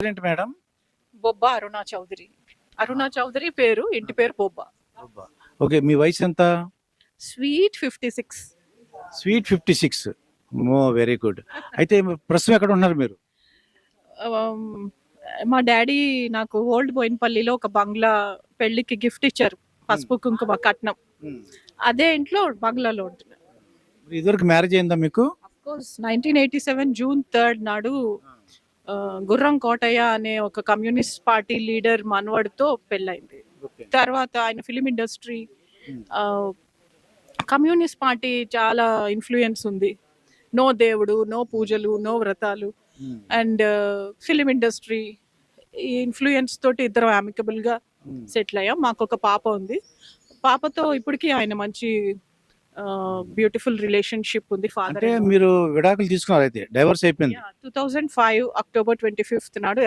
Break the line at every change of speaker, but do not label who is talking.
ఏంటి మేడం?
బొబ్బా అరుణా చౌదరి. అరుణా చౌదరి పేరు, ఇంటి పేరు బొబ్బా.
ఓకే, మీ వయసు ఎంత?
స్వీట్ 56.
స్వీట్ 56. Very good. అయితే ప్రస్తుతం ఎక్కడ ఉన్నారు మీరు?
మా డాడీ నాకు ఓల్డ్ బోయినపల్లిలో ఒక బంగ్లా పెళ్లికి గిఫ్ట్ ఇచ్చారు, పసుపు కుంకుమ కట్నం. అదే ఇంట్లో బంగ్లాలో ఉంటున్నారు.
ఇదివరకు మ్యారేజ్ అయిందా మీకు?
అఫ్కోర్స్ 1987 జూన్ 3 నాడు గుర్రం కోటయ్య అనే ఒక కమ్యూనిస్ట్ పార్టీ లీడర్ మనవడితో పెళ్ళైంది. తర్వాత ఆయన ఫిలిం ఇండస్ట్రీ, కమ్యూనిస్ట్ పార్టీ చాలా ఇన్ఫ్లుయెన్స్ ఉంది. నో దేవుడు, నో పూజలు, నో వ్రతాలు, అండ్ ఫిలిం ఇండస్ట్రీ ఈ ఇన్ఫ్లుయెన్స్ తోటి ఇద్దరం అమికబుల్ గా సెటిల్ అయ్యాం. మాకు ఒక పాప ఉంది. పాపతో ఇప్పటికీ ఆయన మంచి బ్యూటిఫుల్ రిలేషన్షిప్ ఉంది.
అంటే మీరు విడాకులు తీసుకున్నారు, అయితే డైవర్స్ అయిపోయింది.
2005 అక్టోబర్ 25 నాడు